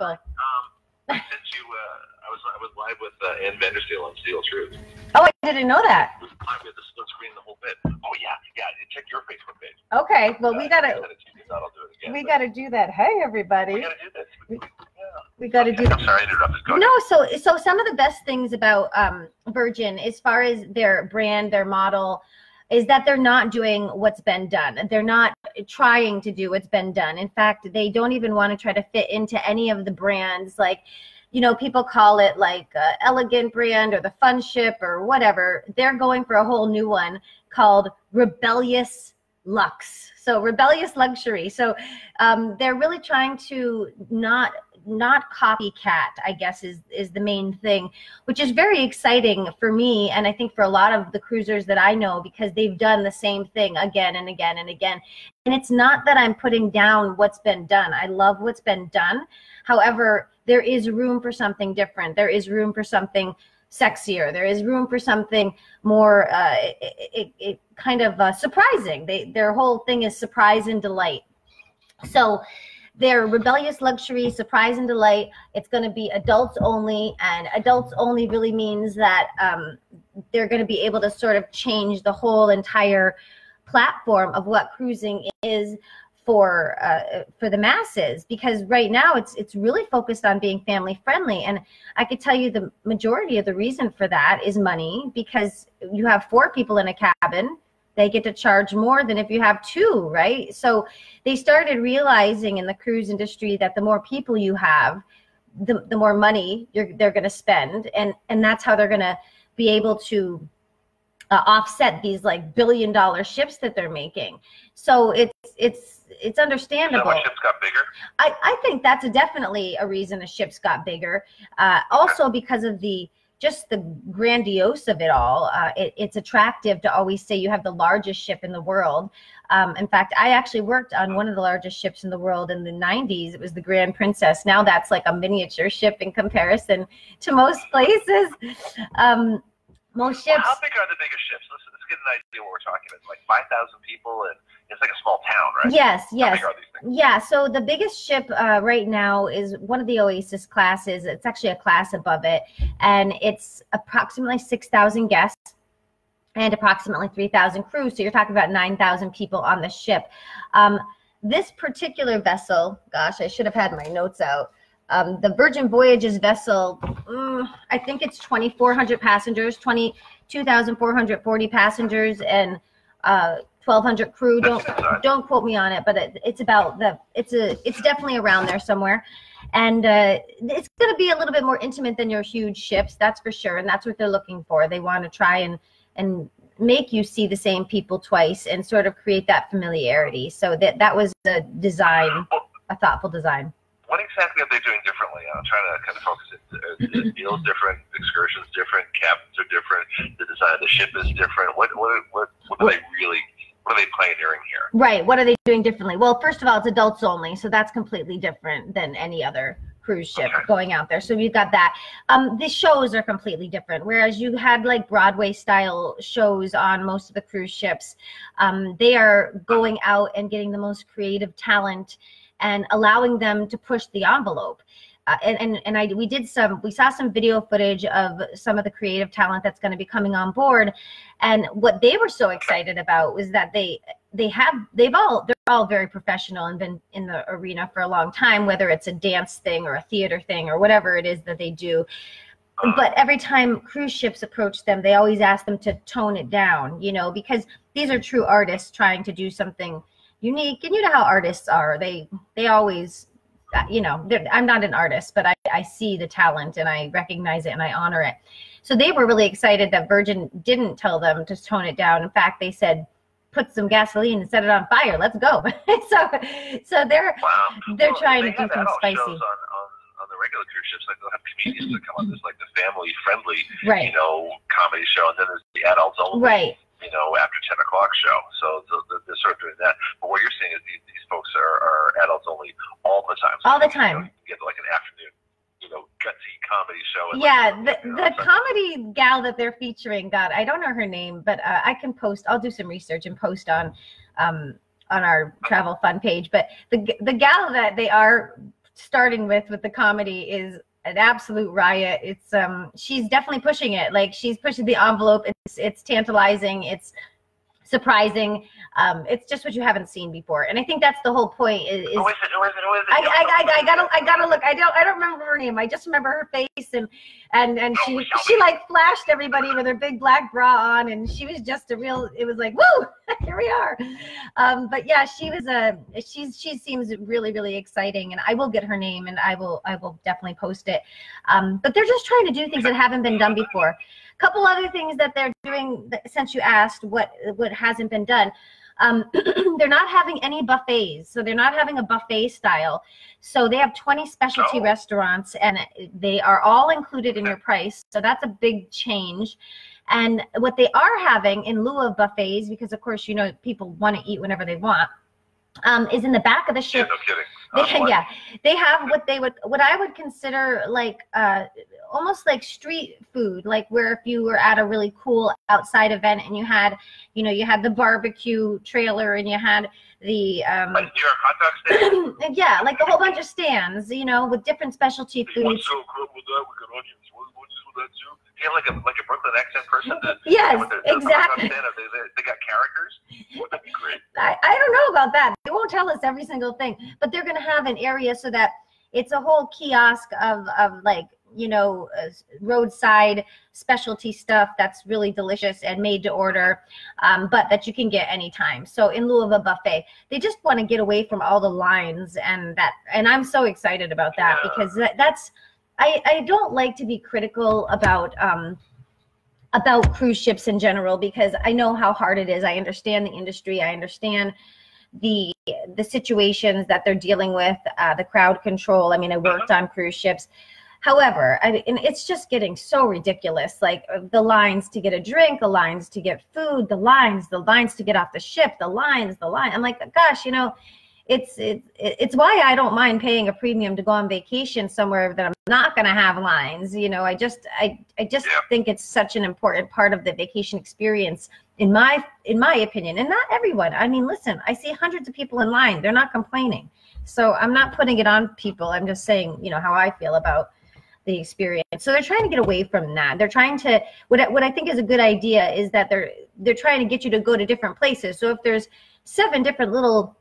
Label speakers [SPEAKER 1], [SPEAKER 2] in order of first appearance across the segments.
[SPEAKER 1] I sent you. I was live with Ann Vandersteel on Steel Truth.
[SPEAKER 2] Oh, I didn't know that.
[SPEAKER 1] We had the split screen the whole bit. Oh yeah. Check your Facebook page.
[SPEAKER 2] Okay, well we gotta.
[SPEAKER 1] I'll do it again,
[SPEAKER 2] we gotta do that. Hey, everybody.
[SPEAKER 1] We gotta do this.
[SPEAKER 2] We gotta do.
[SPEAKER 1] I'm sorry, I interrupted. Go ahead.
[SPEAKER 2] No, so some of the best things about Virgin, as far as their brand, their model, is that they're not doing what's been done. They're not trying to do what's been done. In fact, they don't even want to try to fit into any of the brands. Like, you know, people call it like Elegant brand or the Fun Ship or whatever. They're going for a whole new one called Rebellious Luxe. So Rebellious Luxury. So they're really trying to not copycat, I guess, is the main thing, which is very exciting for me, and I think for a lot of the cruisers that I know, because they've done the same thing again and again and again. And it's not that I'm putting down what's been done. I love what's been done. However, there is room for something different. There is room for something sexier. There is room for something more kind of surprising. Their whole thing is surprise and delight. So their Rebellious Luxury, Surprise and Delight, it's going to be adults only, and adults only really means that they're going to be able to sort of change the whole entire platform of what cruising is for the masses, because right now it's really focused on being family friendly. And I could tell you the majority of the reason for that is money, because you have 4 people in a cabin. They get to charge more than if you have 2, right? So they started realizing in the cruise industry that the more people you have, the more money they're going to spend, and that's how they're going to be able to offset these like billion-dollar ships that they're making. So it's understandable.
[SPEAKER 1] So ships got bigger?
[SPEAKER 2] I think that's definitely a reason the ships got bigger. Also because of just the grandiose of it all. It's attractive to always say you have the largest ship in the world. In fact, I actually worked on one of the largest ships in the world in the 90s. It was the Grand Princess. Now that's like a miniature ship in comparison to most places. Most ships.
[SPEAKER 1] Well, how big are the biggest ships? Let's get an idea what we're talking about. Like 5,000 people, and it's like a small town, right?
[SPEAKER 2] Yes.
[SPEAKER 1] How big are these things?
[SPEAKER 2] Yeah, so the biggest ship right now is one of the Oasis classes. It's actually a class above it, and it's approximately 6,000 guests and approximately 3,000 crew. So you're talking about 9,000 people on the ship. This particular vessel, gosh, I should have had my notes out. The Virgin Voyages vessel, I think it's 2,400 passengers, 22,440 passengers, and 1,200 crew. Don't quote me on it, but it's about it's definitely around there somewhere. And it's going to be a little bit more intimate than your huge ships, that's for sure. And that's what they're looking for. They want to try and make you see the same people twice and sort of create that familiarity. So that was a design, a thoughtful design.
[SPEAKER 1] What exactly are they doing differently? I'm trying to kind of focus it. The deal's different, excursions different, cabins are different, the design of the ship is different. What are they pioneering here?
[SPEAKER 2] Right. What are they doing differently? Well, first of all, it's adults only, so that's completely different than any other cruise ship going out there. So you've got that. The shows are completely different. Whereas you had like Broadway style shows on most of the cruise ships, they are going out and getting the most creative talent and allowing them to push the envelope. We saw some video footage of some of the creative talent that's going to be coming on board, and what they were so excited about was that they're all very professional and been in the arena for a long time, whether it's a dance thing or a theater thing or whatever it is that they do. But every time cruise ships approach them, they always ask them to tone it down, because these are true artists trying to do something unique. And you know how artists are. They always, I'm not an artist, but I see the talent and I recognize it and I honor it. So they were really excited that Virgin didn't tell them to tone it down. In fact, they said, put some gasoline and set it on fire. Let's go. so they're trying to do something spicy.
[SPEAKER 1] On the regular cruise ships, like they'll have comedians that come on. There's like the family friendly,
[SPEAKER 2] right,
[SPEAKER 1] comedy show, and then there's the adults only,
[SPEAKER 2] right,
[SPEAKER 1] after 10 o'clock show. So they're sort of doing that. But what you're saying is these folks are adults only all the time. So
[SPEAKER 2] all the time.
[SPEAKER 1] You get like an afternoon, gutsy comedy show. And
[SPEAKER 2] the comedy gal that they're featuring, God, I don't know her name, but I can post. I'll do some research and post on our Travel Fun page. But the gal that they are starting with the comedy is an absolute riot. It's she's definitely pushing it. Like, she's pushing the envelope. It's tantalizing. It's surprising. It's just what you haven't seen before, and I think that's the whole point. Who is it? I gotta look. I don't remember her name. I just remember her face, and she like flashed everybody with her big black bra on, and she was just a real. It was like, woo, here we are. But yeah, she was she seems really, really exciting, and I will get her name, and I will definitely post it. But they're just trying to do things that haven't been done before. Couple other things that they're doing, since you asked what hasn't been done. They're not having any buffets, so they're not having a buffet style. So they have 20 specialty restaurants, and they are all included in your price. So that's a big change. And what they are having in lieu of buffets, because of course, you know, people want to eat whenever they want, is in the back of the ship.
[SPEAKER 1] Yeah, no kidding.
[SPEAKER 2] They have what I would consider like almost like street food, like where if you were at a really cool outside event and you had the barbecue trailer and you had the
[SPEAKER 1] like New York hot dog stand.
[SPEAKER 2] Yeah, like a whole bunch of stands, you know, with different specialty foods.
[SPEAKER 1] What's so good with that? We got onions. What is with that too? Do you have like a Brooklyn accent person?
[SPEAKER 2] Yes, exactly.
[SPEAKER 1] They got characters. Wouldn't that be great?
[SPEAKER 2] I don't know about that. They won't tell us every single thing, but they're going to have an area so that it's a whole kiosk of like, you know, roadside specialty stuff that's really delicious and made to order, but that you can get anytime. So in lieu of a buffet, they just want to get away from all the lines, and I'm so excited about that, because that's I don't like to be critical about cruise ships in general, because I know how hard it is. I understand the industry. I understand the situations that they're dealing with, the crowd control. I mean, I worked on cruise ships. However, and it's just getting so ridiculous. Like the lines to get a drink, the lines to get food, the lines to get off the ship, the line. I'm like, gosh, you know, it's why I don't mind paying a premium to go on vacation somewhere that I'm not going to have lines. You know, I just think it's such an important part of the vacation experience, in my opinion, and not everyone. I mean, listen, I see hundreds of people in line. They're not complaining. So I'm not putting it on people. I'm just saying, you know, how I feel about the experience. So they're trying to get away from that. They're trying to, what I think is a good idea is that they're trying to get you to go to different places. So if there's 7 different little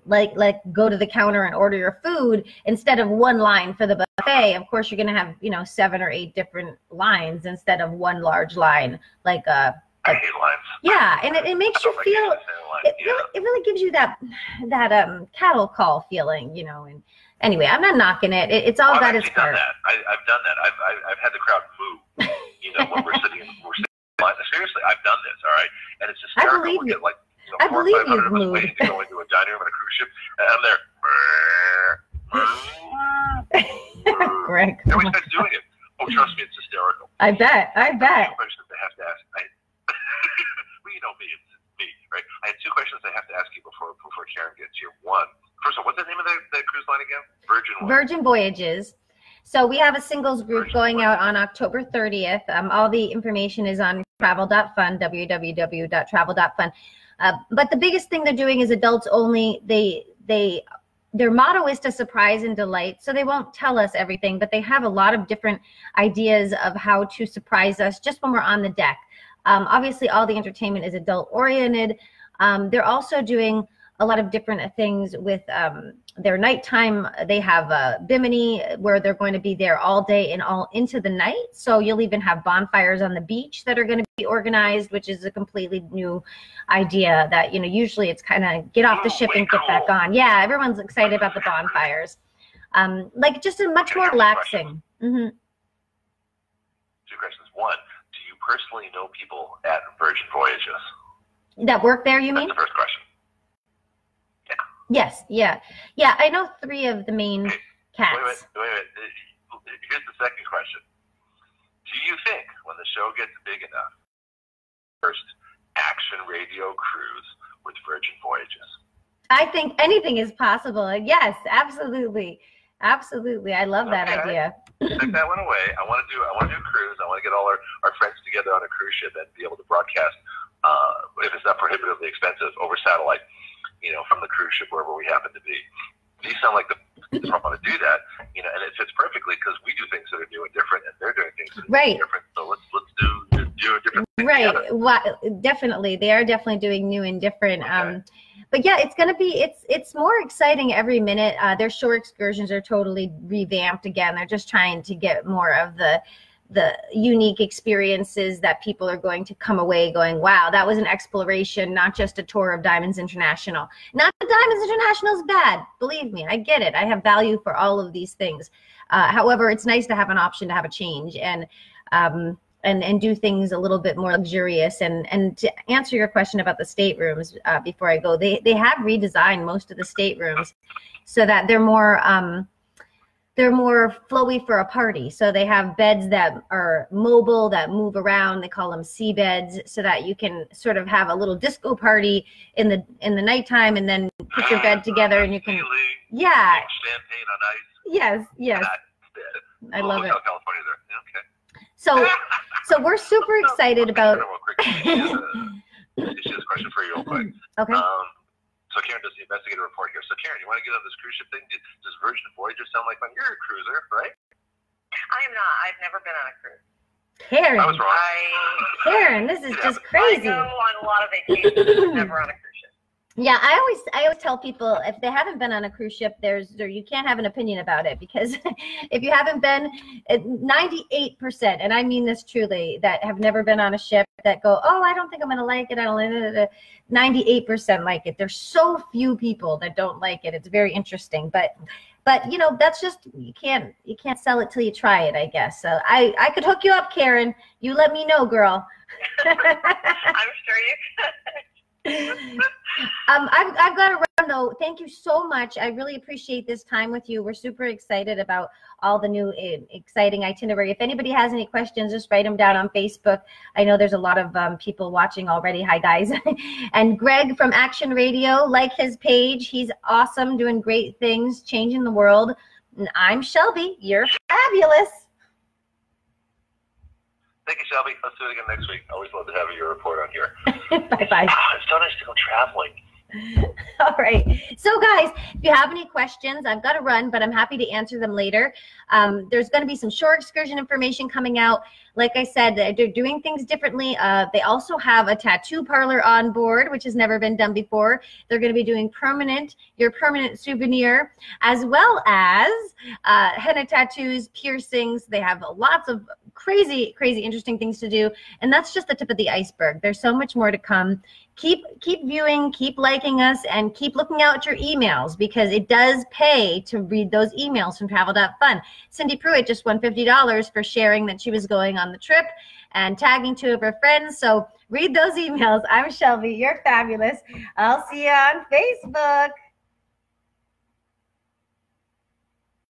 [SPEAKER 2] like go to the counter and order your food instead of one line for the buffet, of course you're going to have, you know, 7 or 8 different lines instead of one large line, like
[SPEAKER 1] I hate lines.
[SPEAKER 2] Yeah, and it makes you feel, it really gives you that cattle call feeling, you know. And anyway, I'm not knocking it. It's all got its part.
[SPEAKER 1] I've done that. I've had the crowd move, you know, when we're sitting in line. Seriously, I've done this, all right? And it's hysterical.
[SPEAKER 2] I believe you.
[SPEAKER 1] Get like, you know,
[SPEAKER 2] I believe you've moved.
[SPEAKER 1] Waiting to go into a dining room on a cruise ship, and I'm there.
[SPEAKER 2] Greg.
[SPEAKER 1] Everybody starts doing it. Oh, trust me, it's hysterical.
[SPEAKER 2] I bet.
[SPEAKER 1] Questions they have to ask. Well, you know me, it's me, right? I had 2 questions I have to ask you before Karen gets here. One, first of all, what's the name of the cruise line again? Virgin
[SPEAKER 2] Voyages. So we have a singles group going out on October 30th. All the information is on travel.fun, www.travel.fun. But the biggest thing they're doing is adults only. Their motto is to surprise and delight. So they won't tell us everything, but they have a lot of different ideas of how to surprise us just when we're on the deck. Obviously, all the entertainment is adult oriented. They're also doing a lot of different things with their nighttime. They have Bimini, where they're going to be there all day and all into the night. So you'll even have bonfires on the beach that are going to be organized, which is a completely new idea that, you know, usually it's kind of get off the ship and get back on. Yeah, everyone's excited about the bonfires. Like just a much more relaxing.
[SPEAKER 1] 2 questions. One, do you personally know people at Virgin Voyages?
[SPEAKER 2] That work there, you mean?
[SPEAKER 1] That's the first question.
[SPEAKER 2] Yes, yeah. I know 3 of the main cats.
[SPEAKER 1] Wait. Here's the second question. Do you think when the show gets big enough, first action radio cruise with Virgin Voyages?
[SPEAKER 2] I think anything is possible. Yes, absolutely. I love that idea.
[SPEAKER 1] Take that one away. I want to do a cruise. I want to get all our friends together on a cruise ship and be able to broadcast, if it's not prohibitively expensive, over satellite, you know, from the cruise ship wherever we happen to be. these sound like the people want to do that, you know, and it fits perfectly because we do things that are new and different, and they're doing things that are different. So let's do a different thing.
[SPEAKER 2] Right. Well, definitely, they are definitely doing new and different.
[SPEAKER 1] Okay.
[SPEAKER 2] But yeah, it's gonna be it's more exciting every minute. Their shore excursions are totally revamped again. They're just trying to get more of the unique experiences that people are going to come away going, wow, that was an exploration, not just a tour of Diamonds International. Not that Diamonds International is bad. Believe me, I get it. I have value for all of these things. However, it's nice to have an option to have a change and do things a little bit more luxurious. And to answer your question about the staterooms, before I go, they have redesigned most of the staterooms so that they're more flowy for a party. So they have beds that are mobile, that move around. They call them sea beds, so that you can sort of have a little disco party in the nighttime, and then put your bed together, and you can, yeah.
[SPEAKER 1] Champagne on ice.
[SPEAKER 2] Yes. I love it.
[SPEAKER 1] California there. Okay.
[SPEAKER 2] So we're super excited about.
[SPEAKER 1] She has a question for you real quick.
[SPEAKER 2] Okay.
[SPEAKER 1] So Karen does the investigative report here. So Karen, you want to get on this cruise ship thing? Does Virgin Voyages sound like fun? You're a cruiser, right?
[SPEAKER 3] I am not. I've never been on a cruise.
[SPEAKER 2] Karen.
[SPEAKER 1] I was wrong.
[SPEAKER 2] Karen, this is just crazy.
[SPEAKER 3] I go on a lot of vacations, never on a cruise ship.
[SPEAKER 2] Yeah, I always tell people, if they haven't been on a cruise ship, you can't have an opinion about it, because if you haven't been, 98%, and I mean this truly, that have never been on a ship that go, oh, I don't think I'm going to like it. I don't like it. 98% like it. There's so few people that don't like it. It's very interesting, but you know, that's just, you can't sell it till you try it, I guess. So I could hook you up, Karen. You let me know, girl.
[SPEAKER 3] I'm sure you could.
[SPEAKER 2] I've got to run though. Thank you so much. I really appreciate this time with you. We're super excited about all the new exciting itinerary. If anybody has any questions, just write them down on Facebook. I know there's a lot of people watching already. Hi guys. And Greg from Action Radio, like his page. He's awesome, doing great things, changing the world. And I'm Shelby. You're fabulous.
[SPEAKER 1] Thank you, Shelby. Let's do it again next week. Always love to have your report on here.
[SPEAKER 2] Bye-bye.
[SPEAKER 1] It's so nice to go traveling.
[SPEAKER 2] All right. So guys, if you have any questions, I've got to run, but I'm happy to answer them later. There's going to be some shore excursion information coming out. Like I said, they're doing things differently. They also have a tattoo parlor on board, which has never been done before. They're going to be doing your permanent souvenir, as well as henna tattoos, piercings. They have lots of crazy interesting things to do, and that's just the tip of the iceberg. There's so much more to come. Keep viewing, keep liking us, and keep looking out your emails, because it does pay to read those emails from travel.fun. Cindy Pruitt just won $50 for sharing that she was going on the trip and tagging 2 of her friends. So read those emails. I'm Shelby. You're fabulous. I'll see you on Facebook.